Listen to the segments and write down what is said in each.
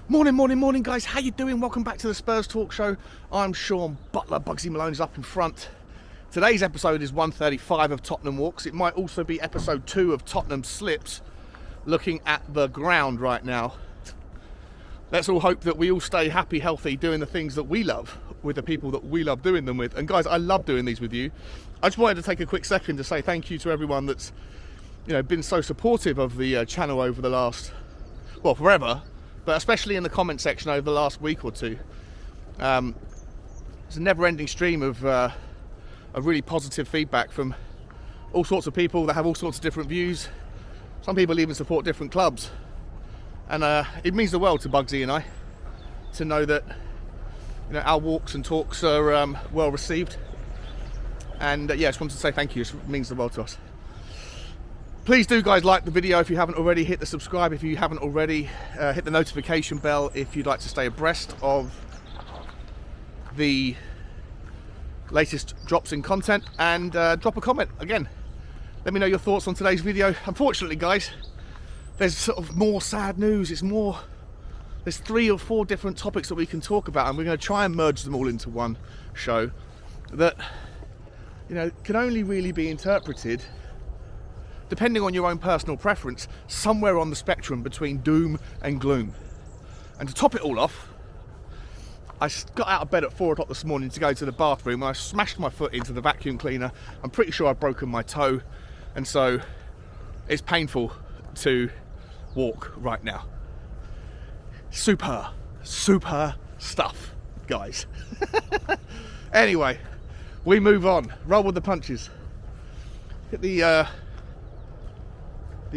Morning, guys. How you doing? Welcome back to the Spurs Talk Show. I'm Sean Butler. Bugsy Malone's up in front. Today's episode is 135 of Tottenham Walks. It might also be episode 2 of Tottenham Slips, looking at the ground right now. Let's all hope that we all stay happy, healthy, doing the things that we love with the people that we love doing them with. And guys, I love doing these with you. I just wanted to take a quick second to say thank you to everyone that's, been so supportive of the channel over the last, well, forever. But especially in the comment section over the last week or two. It's a never-ending stream of really positive feedback from all sorts of people that have all sorts of different views. Some people even support different clubs. And it means the world to Bugsy and I to know that our walks and talks are well received. And yeah, I just wanted to say thank you. It means the world to us. Please do, guys, like the video if you haven't already. Hit the subscribe if you haven't already. Hit the notification bell if you'd like to stay abreast of the latest drops in content. And drop a comment again. Let me know your thoughts on today's video. Unfortunately, guys, there's sort of more sad news. There's 3 or 4 different topics that we can talk about, and we're going to try and merge them all into one show that can only really be interpreted, depending on your own personal preference, somewhere on the spectrum between doom and gloom. And to top it all off, I got out of bed at 4 o'clock this morning to go to the bathroom, and I smashed my foot into the vacuum cleaner. I'm pretty sure I've broken my toe, and so it's painful to walk right now. Super stuff, guys. Anyway, we move on. Roll with the punches. Hit the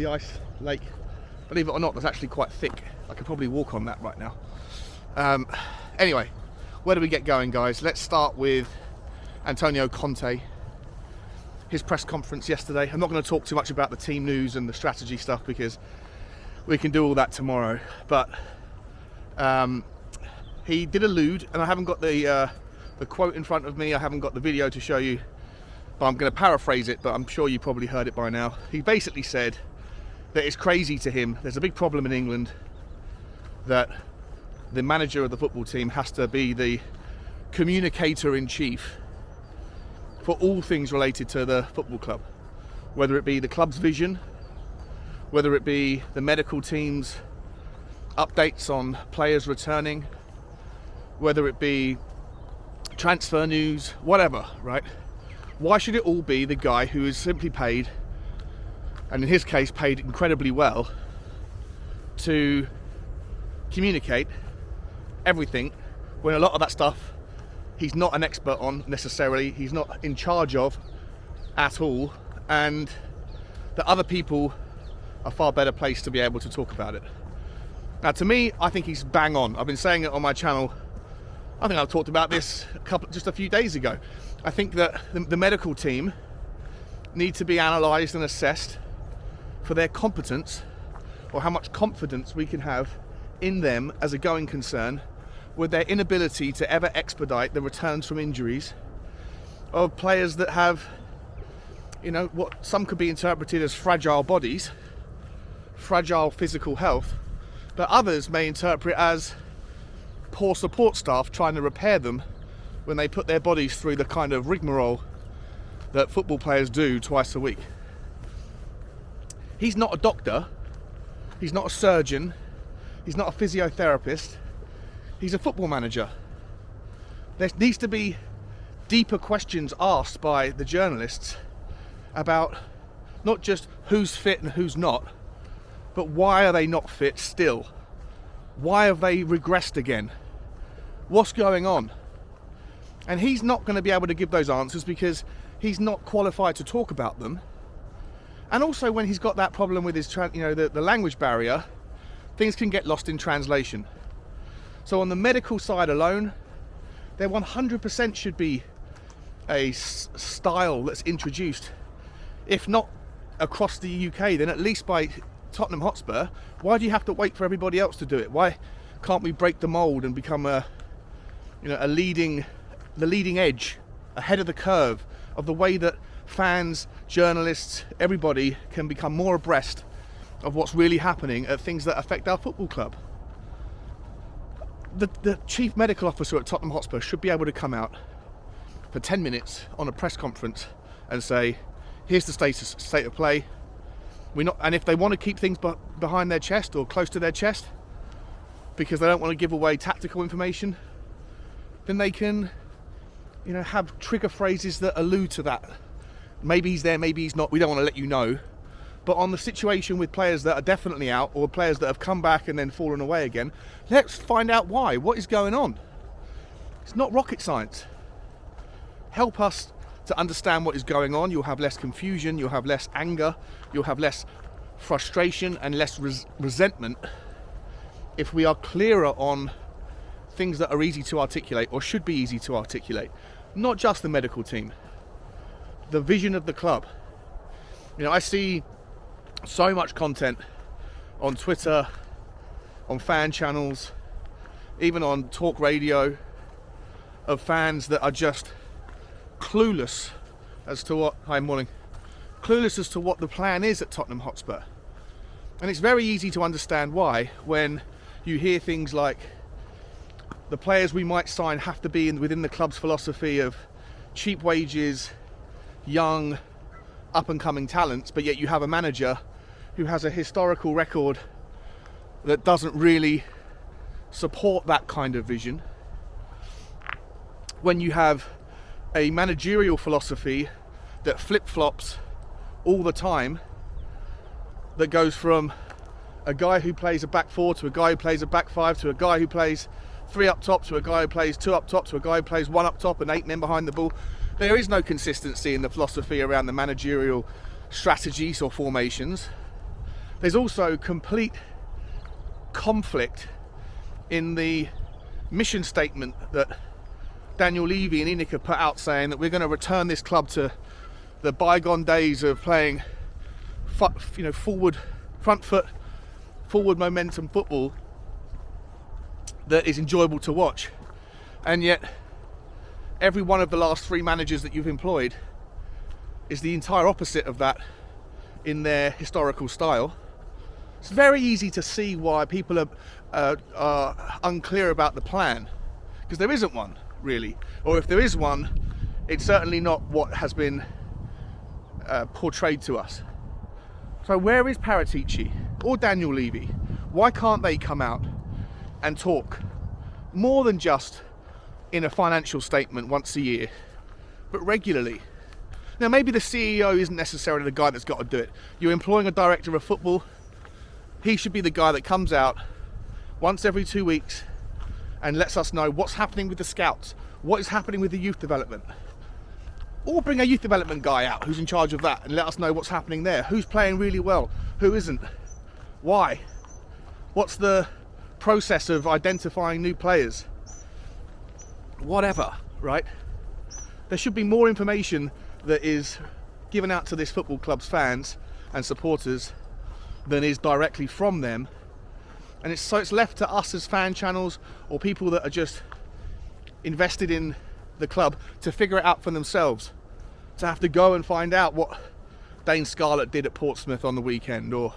ice lake. Believe it or not, that's actually quite thick. I could probably walk on that right now. Anyway, where do we get going, guys? Let's start with Antonio Conte. His press conference yesterday. I'm not going to talk too much about the team news and the strategy stuff because we can do all that tomorrow. But he did allude, and I haven't got the quote in front of me. I haven't got the video to show you, but I'm going to paraphrase it. But I'm sure you probably heard it by now. He basically said that it's crazy to him. There's a big problem in England that the manager of the football team has to be the communicator in chief for all things related to the football club, whether it be the club's vision, whether it be the medical team's updates on players returning, whether it be transfer news, whatever, right? Why should it all be the guy who is simply paid, and in his case paid incredibly well, to communicate everything, when a lot of that stuff he's not an expert on necessarily, he's not in charge of at all, and that other people are far better placed to be able to talk about it. Now, to me, I think he's bang on. I've been saying it on my channel. I think I talked about this just a few days ago. I think that the medical team need to be analysed and assessed for their competence, or how much confidence we can have in them as a going concern, with their inability to ever expedite the returns from injuries of players that have, what some could be interpreted as fragile bodies, fragile physical health, but others may interpret as poor support staff trying to repair them when they put their bodies through the kind of rigmarole that football players do twice a week. He's not a doctor, he's not a surgeon, he's not a physiotherapist, he's a football manager. There needs to be deeper questions asked by the journalists about not just who's fit and who's not, but why are they not fit still? Why have they regressed again? What's going on? And he's not going to be able to give those answers because he's not qualified to talk about them. And also, when he's got that problem with his, the language barrier, things can get lost in translation. So on the medical side alone, there 100% should be a style that's introduced, if not across the UK, then at least by Tottenham Hotspur. Why do you have to wait for everybody else to do it? Why can't we break the mold and become the leading edge, ahead of the curve of the way that fans, journalists, everybody can become more abreast of what's really happening at things that affect our football club? The chief medical officer at Tottenham Hotspur should be able to come out for 10 minutes on a press conference and say, here's the state of play. And if they want to keep things behind their chest or close to their chest because they don't want to give away tactical information, then they can, have trigger phrases that allude to that. Maybe he's there, maybe he's not. We don't want to let you know. But on the situation with players that are definitely out or players that have come back and then fallen away again, let's find out why. What is going on? It's not rocket science. Help us to understand what is going on. You'll have less confusion, you'll have less anger, you'll have less frustration and less resentment if we are clearer on things that are easy to articulate or should be easy to articulate. Not just the medical team, the vision of the club. I see so much content on Twitter, on fan channels, even on talk radio, of fans that are just clueless as to what clueless as to what the plan is at Tottenham Hotspur. And it's very easy to understand why when you hear things like the players we might sign have to be within the club's philosophy of cheap wages, young, up-and-coming talents, but yet you have a manager who has a historical record that doesn't really support that kind of vision. When you have a managerial philosophy that flip-flops all the time, that goes from a guy who plays a back four to a guy who plays a back five to a guy who plays 3 up top to a guy who plays 2 up top to a guy who plays 1 up top and 8 men behind the ball. There is no consistency in the philosophy around the managerial strategies or formations. There's also complete conflict in the mission statement that Daniel Levy and Inik have put out, saying that we're going to return this club to the bygone days of playing front foot, forward momentum football that is enjoyable to watch. And yet every one of the last 3 managers that you've employed is the entire opposite of that in their historical style. It's very easy to see why people are unclear about the plan, because there isn't one really, or if there is one, it's certainly not what has been portrayed to us. So where is Paratici or Daniel Levy? Why can't they come out and talk more than just in a financial statement once a year, but regularly? Now, maybe the CEO isn't necessarily the guy that's got to do it. You're employing a director of football. He should be the guy that comes out once every 2 weeks and lets us know what's happening with the scouts, what is happening with the youth development. Or bring a youth development guy out who's in charge of that and let us know what's happening there, who's playing really well, who isn't, why, what's the process of identifying new players, whatever, right? There should be more information that is given out to this football club's fans and supporters than is directly from them. And it's left to us as fan channels or people that are just invested in the club to figure it out for themselves, to have to go and find out what Dane Scarlett did at Portsmouth on the weekend or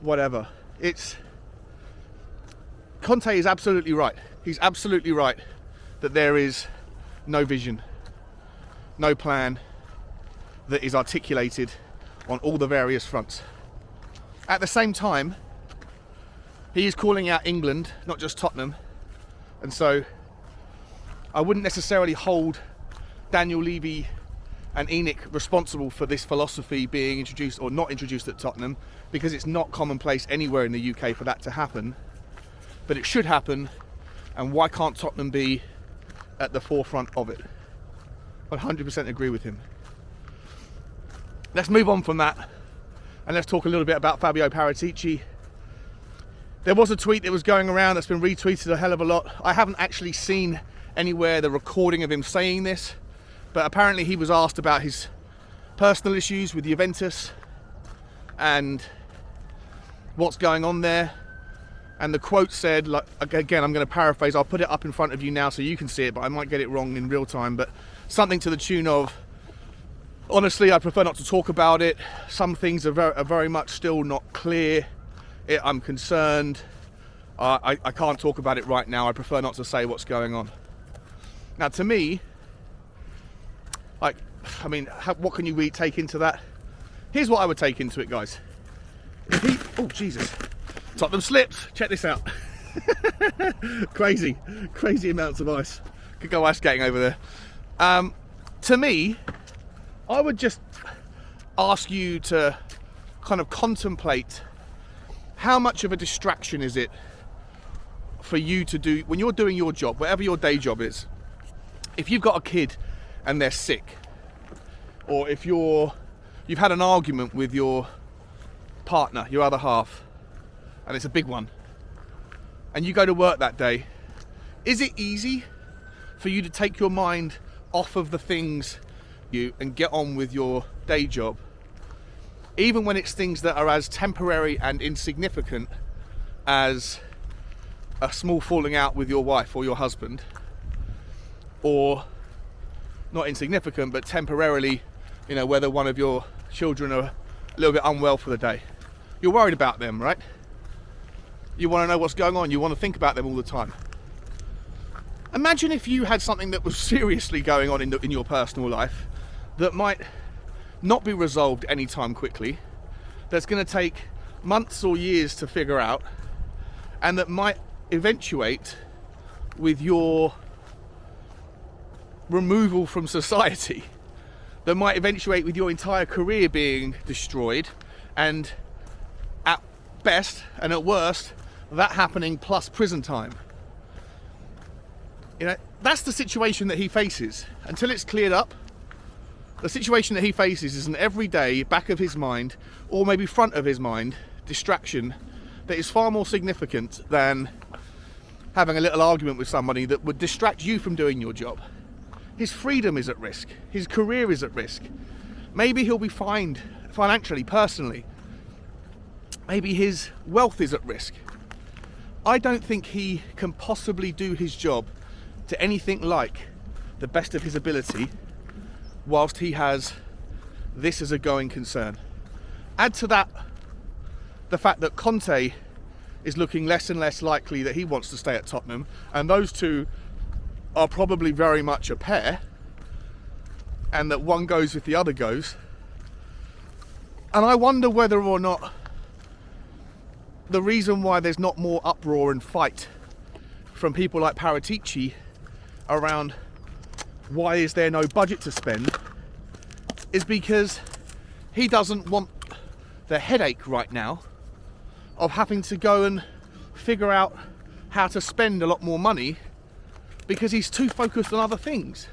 whatever. Conte is absolutely right. He's absolutely right that there is no vision, no plan that is articulated on all the various fronts. At the same time, he is calling out England, not just Tottenham, and so I wouldn't necessarily hold Daniel Levy and Inik responsible for this philosophy being introduced or not introduced at Tottenham, because it's not commonplace anywhere in the UK for that to happen. But it should happen, and why can't Tottenham be at the forefront of it? 100% agree with him. Let's move on from that, and let's talk a little bit about Fabio Paratici. There was a tweet that was going around that's been retweeted a hell of a lot. I haven't actually seen anywhere the recording of him saying this, but apparently he was asked about his personal issues with Juventus and what's going on there. And the quote said, like, again, I'm going to paraphrase, I'll put it up in front of you now so you can see it, but I might get it wrong in real time, but something to the tune of, honestly, I prefer not to talk about it. Some things are very much still not clear. I'm concerned. I can't talk about it right now. I prefer not to say what's going on. Now, to me, like, I mean, what can you really take into that? Here's what I would take into it, guys. Oh, Jesus. Tottenham slipped. Check this out. Crazy amounts of ice. Could go ice skating over there. To me, I would just ask you to kind of contemplate how much of a distraction is it for you to do when you're doing your job, whatever your day job is. If you've got a kid and they're sick, or if you've had an argument with your partner, your other half, and it's a big one, and you go to work that day, is it easy for you to take your mind off of the things and get on with your day job, even when it's things that are as temporary and insignificant as a small falling out with your wife or your husband, or not insignificant but temporarily, you know, whether one of your children are a little bit unwell for the day? You're worried about them, right? You want to know what's going on. You want to think about them all the time. Imagine if you had something that was seriously going on in your personal life that might not be resolved anytime quickly, that's going to take months or years to figure out, and that might eventuate with your removal from society, that might eventuate with your entire career being destroyed, and at best and at worst, that happening plus prison time. You know, that's the situation that he faces. Until it's cleared up, the situation that he faces is an everyday back of his mind, or maybe front of his mind, distraction that is far more significant than having a little argument with somebody that would distract you from doing your job. His freedom is at risk. His career is at risk. Maybe he'll be fined financially, personally. Maybe his wealth is at risk. I don't think he can possibly do his job to anything like the best of his ability whilst he has this as a going concern. Add to that the fact that Conte is looking less and less likely that he wants to stay at Tottenham, and those two are probably very much a pair, and that one goes if the other goes. And I wonder whether or not the reason why there's not more uproar and fight from people like Paratici around why is there no budget to spend is because he doesn't want the headache right now of having to go and figure out how to spend a lot more money, because he's too focused on other things.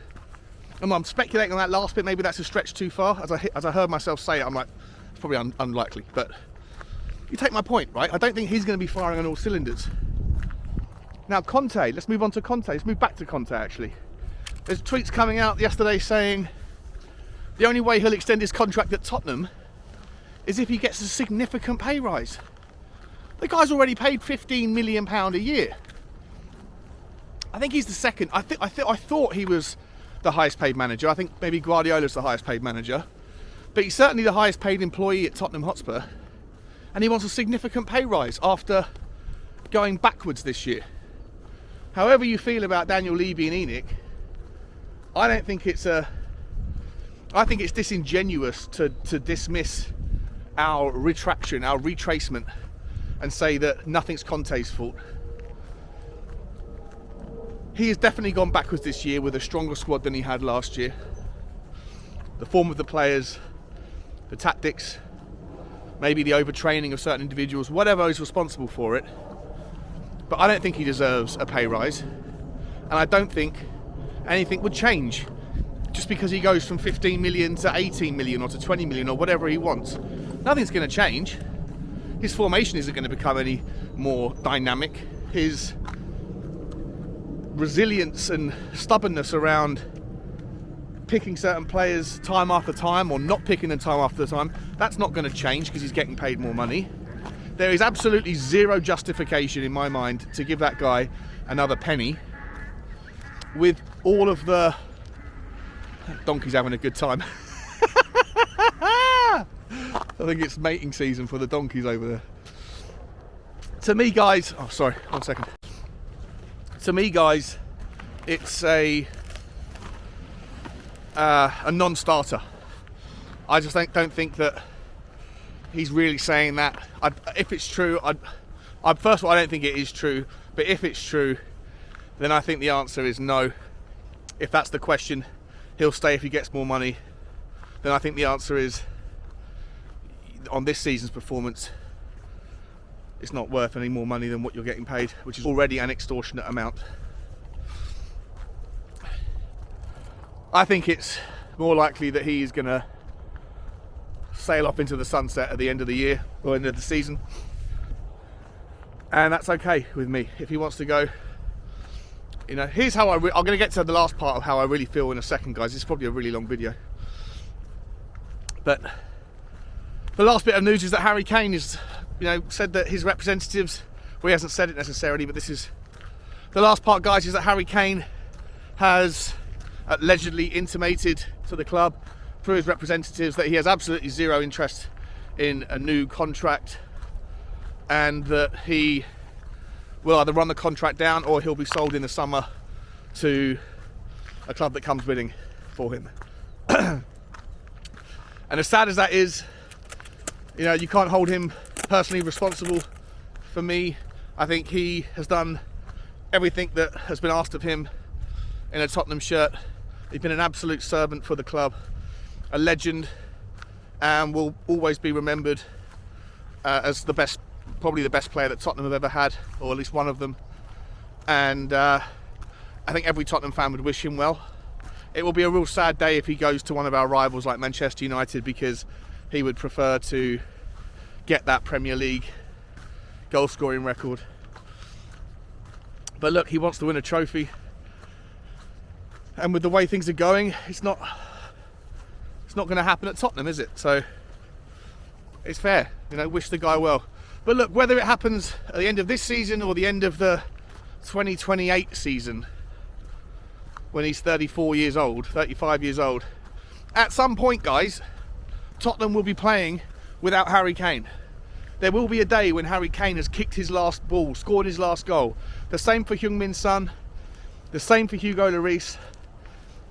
And I'm speculating on that last bit, maybe that's a stretch too far. As I heard myself say it, I'm like, it's probably unlikely, but you take my point, right? I don't think he's going to be firing on all cylinders. Now, Conte, let's move on to Conte. Let's move back to Conte, actually. There's tweets coming out yesterday saying the only way he'll extend his contract at Tottenham is if he gets a significant pay rise. The guy's already paid £15 million a year. I think he's the second. I thought he was the highest paid manager. I think maybe Guardiola's the highest paid manager. But he's certainly the highest paid employee at Tottenham Hotspur. And he wants a significant pay rise after going backwards this year. However you feel about Daniel Levy and Enoch, I think it's disingenuous to dismiss our retraction, our retracement, and say that nothing's Conte's fault. He has definitely gone backwards this year with a stronger squad than he had last year. The form of the players, the tactics, maybe the overtraining of certain individuals, whatever is responsible for it. But I don't think he deserves a pay rise. And I don't think anything would change just because he goes from 15 million to 18 million or to 20 million or whatever he wants. Nothing's going to change. His formation isn't going to become any more dynamic. His resilience and stubbornness around picking certain players time after time or not picking them time after time, that's not going to change because he's getting paid more money. There is absolutely zero justification in my mind to give that guy another penny with all of the donkeys having a good time. I think it's mating season for the donkeys over there. To me, guys, oh sorry, 1 second. To me, guys, it's a non-starter. I just don't think that he's really saying that. If it's true, first of all, I don't think it is true. But if it's true, then I think the answer is no. If that's the question, he'll stay if he gets more money. Then I think the answer is, on this season's performance, it's not worth any more money than what you're getting paid, which is already an extortionate amount. I think it's more likely that he is going to sail off into the sunset at the end of the year or end of the season, and that's okay with me. If he wants to go, you know, here's how I'm going to get to the last part of how I really feel in a second, guys. It's probably a really long video, but the last bit of news is that Harry Kane is, you know, said that his representatives, well, he hasn't said it necessarily, but this is the last part, guys, is that Harry Kane has allegedly intimated to the club through his representatives that he has absolutely zero interest in a new contract, and that he will either run the contract down or he'll be sold in the summer to a club that comes bidding for him. And as sad as that is, you know, you can't hold him personally responsible. For me, I think he has done everything that has been asked of him in a Tottenham shirt. He's been an absolute servant for the club, a legend, and will always be remembered as the best, probably the best player that Tottenham have ever had, or at least one of them. And I think every Tottenham fan would wish him well. It will be a real sad day if he goes to one of our rivals like Manchester United, because he would prefer to get that Premier League goal scoring record. But look, he wants to win a trophy, and with the way things are going, it's not going to happen at Tottenham, is it? So it's fair, you know, wish the guy well. But look, whether it happens at the end of this season or the end of the 2028 season, when he's 34 years old, 35 years old, at some point, guys, Tottenham will be playing without Harry Kane. There will be a day when Harry Kane has kicked his last ball, scored his last goal. The same for Heung-min Son, the same for Hugo Lloris,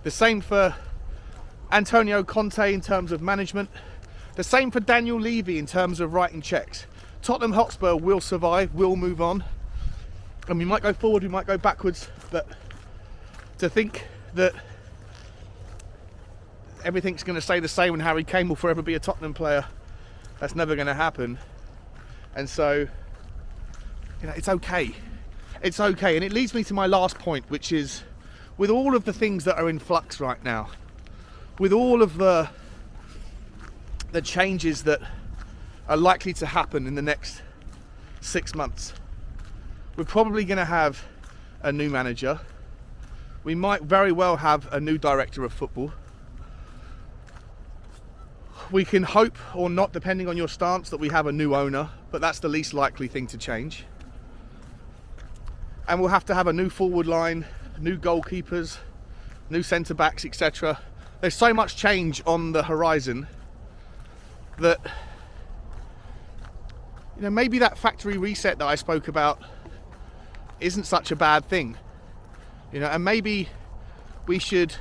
the same for Antonio Conte in terms of management, the same for Daniel Levy in terms of writing checks. Tottenham Hotspur will survive, will move on, and we might go forward, we might go backwards, but to think that everything's going to stay the same and Harry Kane will forever be a Tottenham player, that's never going to happen. And so, you know, it's okay. It's okay. And it leads me to my last point, which is, with all of the things that are in flux right now, with all of the changes that are likely to happen in the next 6 months, we're probably going to have a new manager. We might very well have a new director of football. We can hope or not, depending on your stance, that we have a new owner, but that's the least likely thing to change. And we'll have to have a new forward line, new goalkeepers, new centre backs, etc. There's so much change on the horizon that, you know, maybe that factory reset that I spoke about isn't such a bad thing. You know, and maybe we should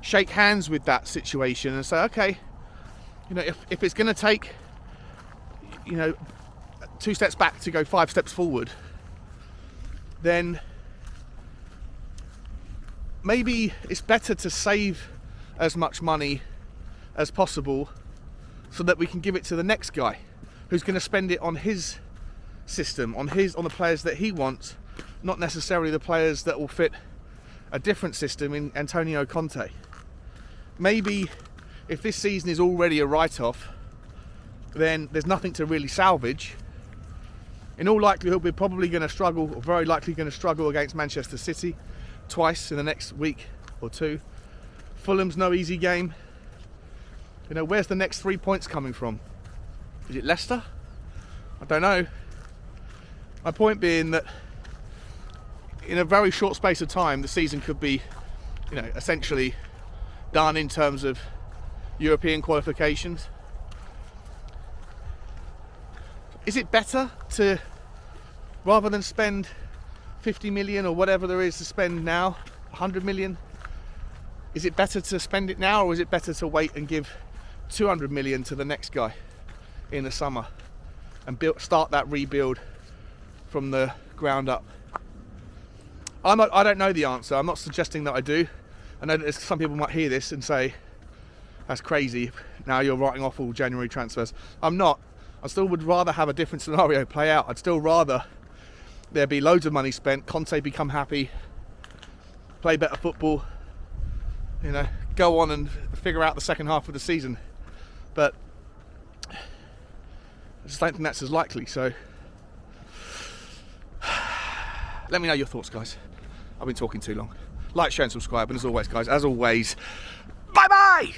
shake hands with that situation and say, okay, you know, if it's going to take, you know, 2 steps back to go 5 steps forward, then maybe it's better to save as much money as possible so that we can give it to the next guy who's going to spend it on his system, on the players that he wants, not necessarily the players that will fit a different system in Antonio Conte. Maybe if this season is already a write-off, then there's nothing to really salvage. In all likelihood, we're probably going to struggle, or very likely going to struggle, against Manchester City twice in the next week or two. Fulham's no easy game. You know, where's the next 3 points coming from? Is it Leicester? I don't know. My point being that in a very short space of time, the season could be, you know, essentially done in terms of European qualifications. Is it better to rather than spend 50 million or whatever there is to spend now, 100 million, is it better to spend it now, or is it better to wait and give 200 million to the next guy in the summer and start that rebuild from the ground up? I don't know the answer. I'm not suggesting that I do. I know that some people might hear this and say, that's crazy, now you're writing off all January transfers. I'm not. I still would rather have a different scenario play out. I'd still rather there be loads of money spent, Conte become happy, play better football, you know, go on and figure out the second half of the season. But I just don't think that's as likely, so let me know your thoughts, guys. I've been talking too long. Like, share and subscribe, and as always, guys, bye-bye!